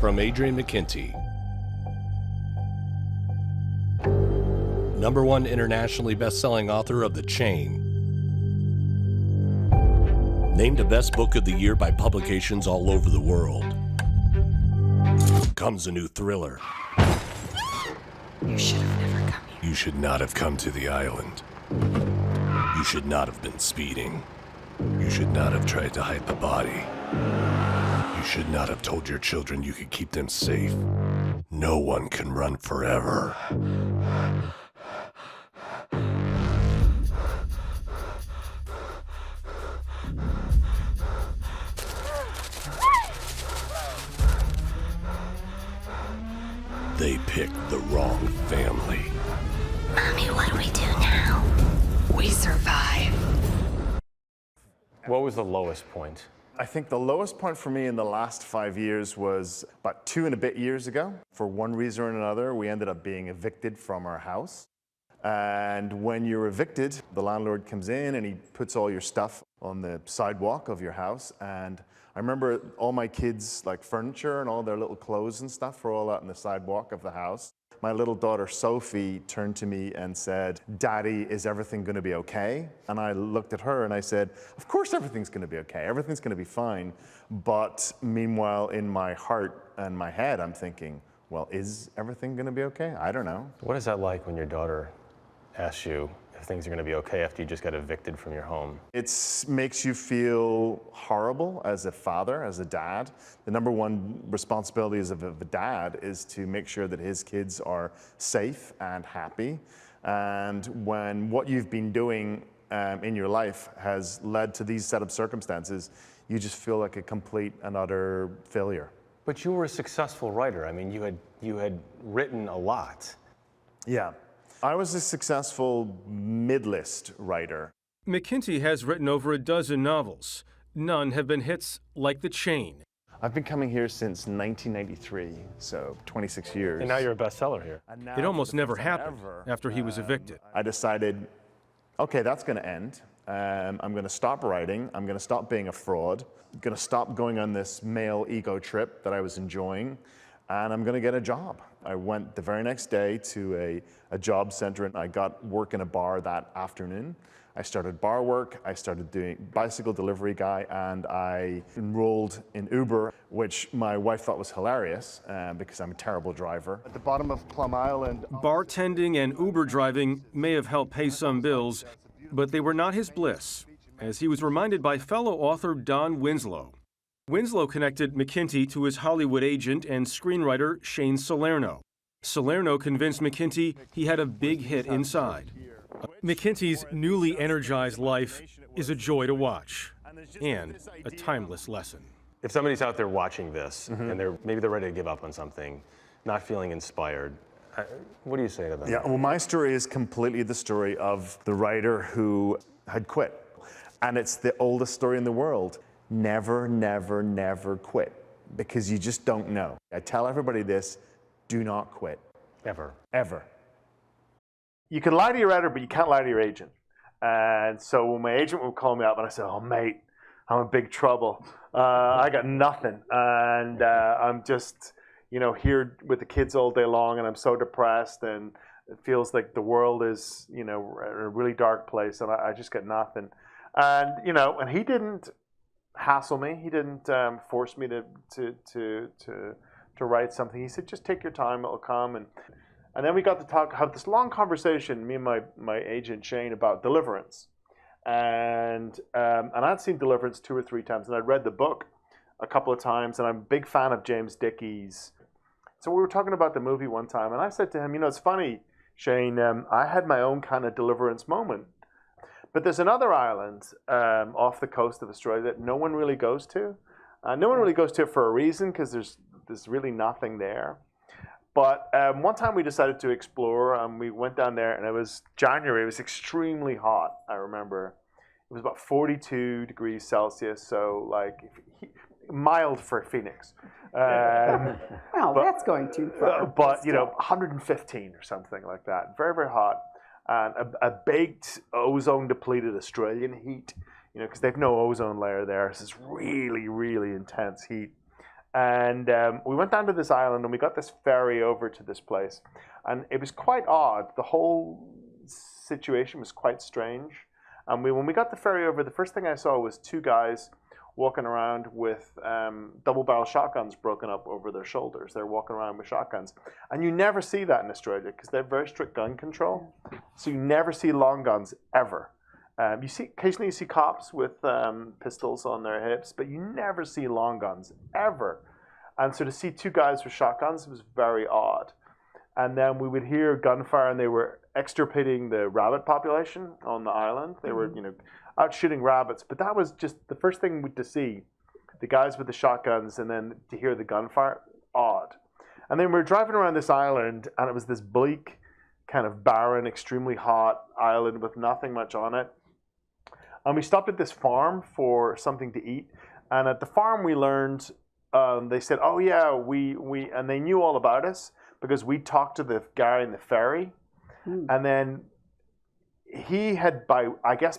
from Adrian McKinty. #1 internationally best-selling author of The Chain. Named a best book of the year by publications all over the world. Comes a new thriller. You should have never come here. You should not have come to the island. You should not have been speeding. You should not have tried to hide the body. You should not have told your children you could keep them safe. No one can run forever. They picked the wrong family. Mommy, what do we do now? We survive. What was the lowest point? I think the lowest point for me in the last 5 years was about 2 and a bit years ago. For one reason or another, we ended up being evicted from our house. And when you're evicted, the landlord comes in and he puts all your stuff on the sidewalk of your house. And I remember all my kids' like furniture and all their little clothes and stuff were all out on the sidewalk of the house. My little daughter Sophie turned to me and said, "Daddy, is everything going to be okay?" And I looked at her and I said, "Of course everything's going to be okay. Everything's going to be fine." But meanwhile, in my heart and my head, I'm thinking, well, is everything going to be okay? I don't know. What is that like when your daughter asks you if things are going to be okay after you just got evicted from your home? It makes you feel horrible as a father, as a dad. The #1 responsibility of a dad is to make sure that his kids are safe and happy. And when what you've been doing in your life has led to these set of circumstances, you just feel like a complete and utter failure. But you were a successful writer. I mean, you had written a lot. Yeah. I was a successful mid-list writer. McKinty has written over a dozen novels. None have been hits like The Chain. I've been coming here since 1993, so 26 years. And now you're a bestseller here. It almost never happened after he was evicted. I decided, okay, that's going to end. I'm going to stop writing. I'm going to stop being a fraud. I'm going to stop going on this male ego trip that I was enjoying. And I'm going to get a job. I went the very next day to a job center and I got work in a bar that afternoon. I started bar work, I started doing bicycle delivery guy, and I enrolled in Uber, which my wife thought was hilarious because I'm a terrible driver. At the bottom of Plum Island. Bartending and Uber driving may have helped pay some bills, but they were not his bliss, as he was reminded by fellow author Don Winslow. Winslow connected McKinty to his Hollywood agent and screenwriter Shane Salerno. Salerno convinced McKinty he had a big hit inside. McKinty's newly energized life is a joy to watch and a timeless lesson. If somebody's out there watching this and maybe they're ready to give up on something, not feeling inspired, what do you say to them? Yeah, well, my story is completely the story of the writer who had quit. And it's the oldest story in the world. Never, never, never quit, because you just don't know. I tell everybody this, do not quit. Ever. Ever. You can lie to your editor, but you can't lie to your agent. And so when my agent would call me up and I said, "Oh, mate, I'm in big trouble. I got nothing. And I'm just, here with the kids all day long, and I'm so depressed, and it feels like the world is, in a really dark place, and I just got nothing." And, and he didn't hassle me. He didn't force me to write something. He said, "Just take your time, it'll come." And then we got to have this long conversation, me and my agent Shane, about Deliverance. And I'd seen Deliverance 2 or 3 times, and I'd read the book a couple of times, and I'm a big fan of James Dickey's. So we were talking about the movie one time, and I said to him, "It's funny, Shane, I had my own kind of Deliverance moment. But there's another island off the coast of Australia that no one really goes to. No one really goes to it for a reason, because there's really nothing there. But one time we decided to explore, we went down there, and it was January. It was extremely hot, I remember. It was about 42 degrees Celsius, so mild for Phoenix. That's going too far. But 115 or something like that. Very, very hot. And a baked, ozone-depleted Australian heat, because they've no ozone layer there. So it's really, really intense heat. And we went down to this island and we got this ferry over to this place. And it was quite odd. The whole situation was quite strange. And when we got the ferry over, the first thing I saw was two guys walking around with double-barrel shotguns broken up over their shoulders. They're walking around with shotguns. And you never see that in Australia because they have very strict gun control. So you never see long guns ever. Occasionally you see cops with pistols on their hips, but you never see long guns ever. And so to see two guys with shotguns was very odd. And then we would hear gunfire, and they were extirpating the rabbit population on the island. They were, out shooting rabbits. But that was just the first thing to see, the guys with the shotguns, and then to hear the gunfire, odd. And then we were driving around this island, and it was this bleak, kind of barren, extremely hot island with nothing much on it. And we stopped at this farm for something to eat. And at the farm we learned, they said, oh yeah, and they knew all about us because we talked to the guy in the ferry. And then he had, by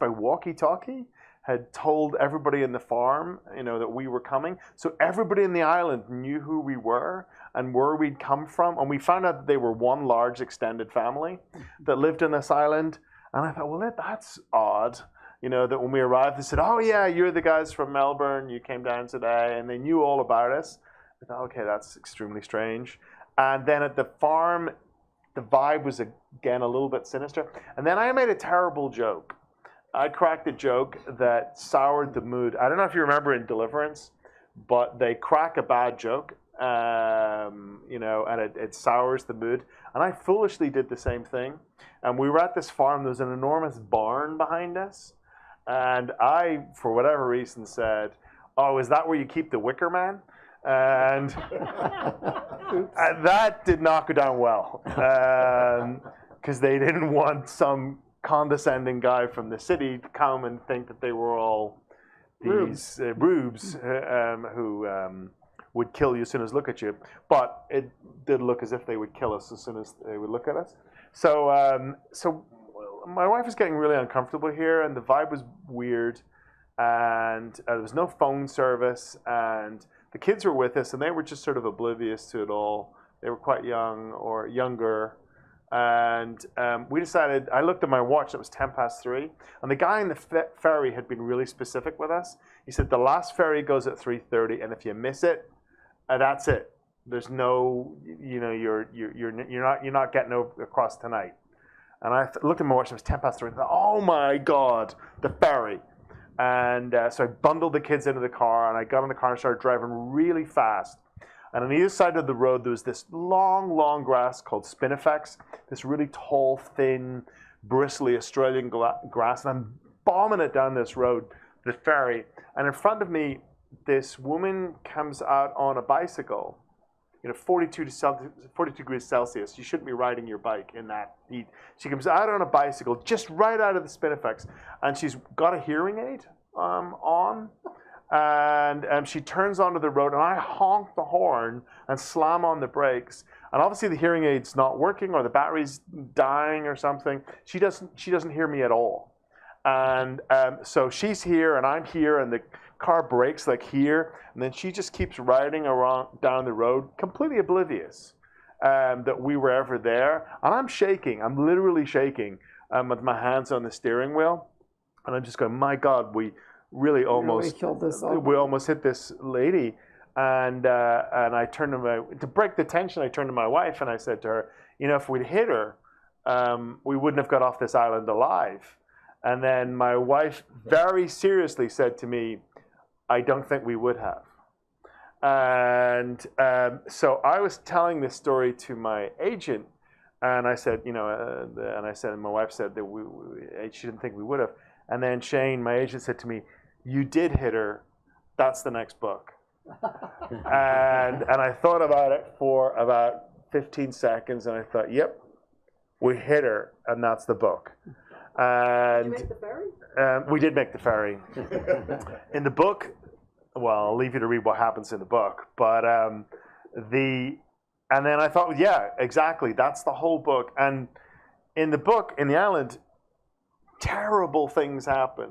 walkie-talkie, had told everybody in the farm, that we were coming. So everybody in the island knew who we were and where we'd come from. And we found out that they were one large extended family that lived in this island. And I thought, well, that's odd. That when we arrived, they said, oh yeah, you're the guys from Melbourne, you came down today, and they knew all about us. I thought, okay, that's extremely strange. And then at the farm, the vibe was again a little bit sinister. And then I made a terrible joke. I cracked a joke that soured the mood. I don't know if you remember in Deliverance, but they crack a bad joke, and it sours the mood. And I foolishly did the same thing. And we were at this farm, there was an enormous barn behind us. And I, for whatever reason, said, oh, is that where you keep the wicker man? And that did not go down well. Because they didn't want some condescending guy from the city to come and think that they were all these rubes who would kill you as soon as look at you. But it did look as if they would kill us as soon as they would look at us. So my wife was getting really uncomfortable here, and the vibe was weird, and there was no phone service, and the kids were with us, and they were just sort of oblivious to it all. They were quite young or younger, and we decided, I looked at my watch, it was 3:10, and the guy in the ferry had been really specific with us. He said, the last ferry goes at 3:30, and if you miss it, that's it. There's no, you're not getting across tonight. And I looked at my watch, it was 3:10, and I thought, oh my God, the ferry. And so I bundled the kids into the car, and I got in the car and started driving really fast. And on either side of the road, there was this long, long grass called spinifex, this really tall, thin, bristly Australian grass. And I'm bombing it down this road, the ferry. And in front of me, this woman comes out on a bicycle. 42 degrees Celsius. You shouldn't be riding your bike in that heat. She comes out on a bicycle, just right out of the spinifex, and she's got a hearing aid on, and she turns onto the road, and I honk the horn and slam on the brakes, and obviously the hearing aid's not working, or the battery's dying or something. She doesn't hear me at all, and so she's here, and I'm here, and the car brakes like here, and then she just keeps riding around down the road, completely oblivious that we were ever there. And I'm shaking. I'm literally shaking with my hands on the steering wheel, and I'm just going, my God, we really almost killed this off. We almost hit this lady. And I turned to break the tension. I turned to my wife and I said to her, if we'd hit her, we wouldn't have got off this island alive. And then my wife very seriously said to me, I don't think we would have. And so I was telling this story to my agent, and I said, and my wife said that she didn't think we would have. And then Shane, my agent, said to me, you did hit her. That's the next book. and I thought about it for about 15 seconds, and I thought, yep, we hit her, and that's the book. And Did you make the ferry? we did make the ferry. In the book, well, I'll leave you to read what happens in the book. But and then I thought, yeah, exactly, that's the whole book. And in the book, in the island, terrible things happen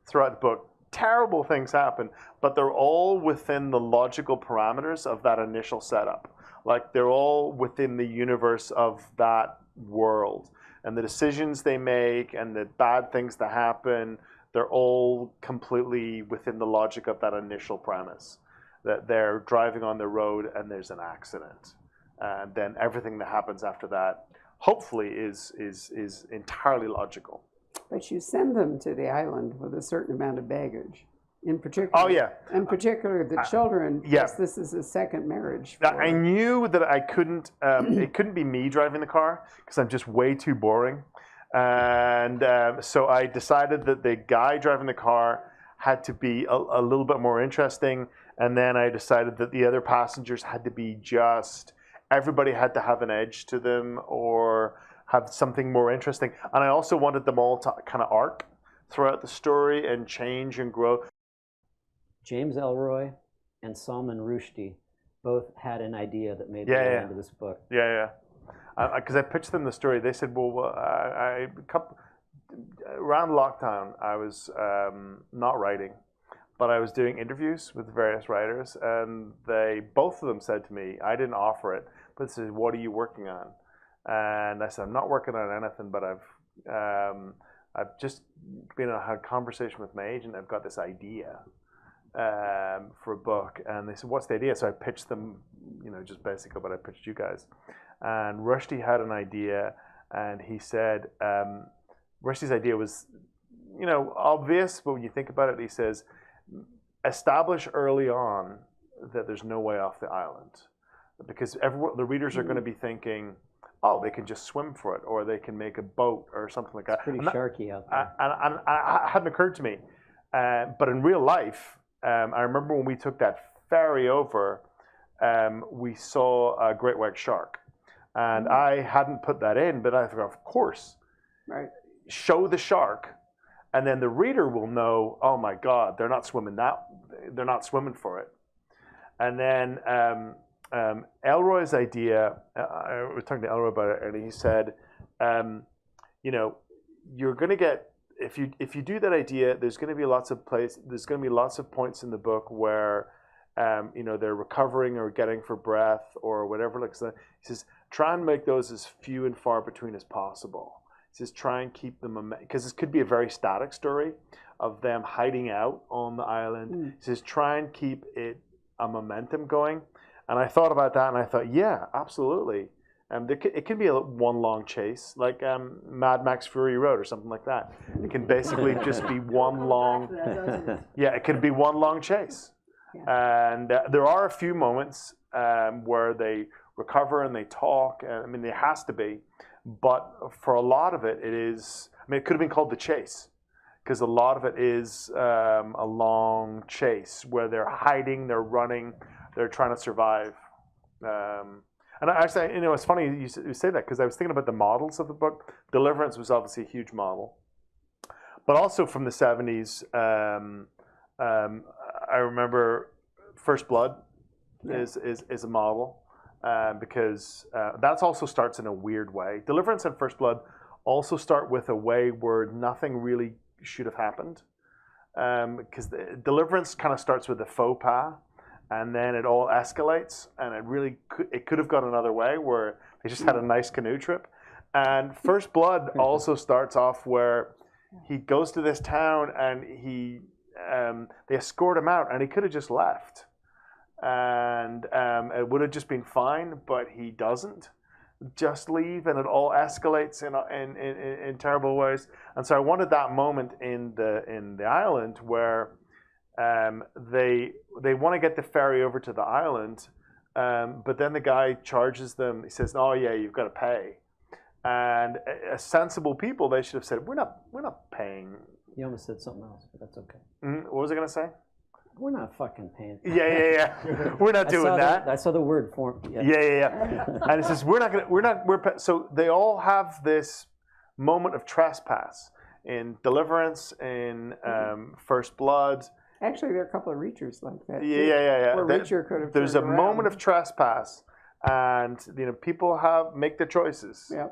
throughout the book. terrible things happen, but they're all within the logical parameters of that initial setup. Like they're all within the universe of that world. And the decisions they make and the bad things that happen, they're all completely within the logic of that initial premise. That they're driving on the road and there's an accident. And then everything that happens after that, hopefully, is entirely logical. But you send them to the island with a certain amount of baggage. In particular, Oh, yeah. In particular, the children. yeah. Yes, this is a second marriage. I knew that I couldn't. It couldn't be me driving the car because I'm just way too boring. And so I decided that the guy driving the car had to be a little bit more interesting. And then I decided that the other passengers had to be just. Everybody had to have an edge to them or have something more interesting. And I also wanted them all to kind of arc throughout the story and change and grow. James Ellroy and Salman Rushdie both had an idea that made their way into this book. Yeah. Because I pitched them the story. They said, well, around lockdown, I was not writing, but I was doing interviews with various writers, and both of them said to me, I didn't offer it, but they said, what are you working on? And I said, I'm not working on anything, but I've just had a conversation with my agent. I've got this idea for a book. And they said, what's the idea? So I pitched them, just basically what I pitched you guys. And Rushdie had an idea, and he said, Rushdie's idea was, obvious, but when you think about it, he says, establish early on that there's no way off the island. Because the readers are going to be thinking, oh, they can just swim for it, or they can make a boat, or something like that. It's pretty sharky out there. And it hadn't occurred to me. But in real life, I remember when we took that ferry over, we saw a great white shark. And I hadn't put that in, but I thought, of course, Right. show the shark, and then the reader will know, oh my God, they're not swimming for it. And then Elroy's idea, I was talking to Elroy about it, and he said, you're going to get, if you do that idea, there's going to be lots of points in the book where they're recovering or getting for breath or whatever. Like that. He says, try and make those as few and far between as possible. He says, try and keep them, because this could be a very static story of them hiding out on the island. He says, try and keep a momentum going. And I thought about that, and I thought, yeah, absolutely. It can be one long chase, like Mad Max Fury Road or something like that. It can basically just be one long, it can be one long chase. Yeah. And there are a few moments where they recover and they talk. There has to be. But for a lot of it, it could have been called The Chase, because a lot of it is a long chase where they're hiding, they're running, they're trying to survive. And actually, it's funny you say that, because I was thinking about the models of the book. Deliverance was obviously a huge model. But also from the 70s, I remember First Blood is a model. Because that also starts in a weird way. Deliverance and First Blood also start with a way where nothing really should have happened. Because Deliverance kind of starts with a faux pas, and then it all escalates, and it could have gone another way where they just had a nice canoe trip. And First Blood also starts off where he goes to this town and they escort him out, and he could have just left. And it would have just been fine, but he doesn't just leave, and it all escalates in terrible ways. And so I wanted that moment in the island where they want to get the ferry over to the island, but then the guy charges them. He says, "Oh yeah, you've got to pay." And as sensible people, they should have said, "We're not paying." You almost said something else, but that's okay. What was I going to say? We're not fucking paying. Yeah. We're not doing that. I saw the word form. Yeah. And it says so they all have this moment of trespass in Deliverance, in First Blood. Actually, there are a couple of Reachers like that. Yeah. Where Reacher could have. There's a turned moment around. of trespass, and people make the choices. Yeah.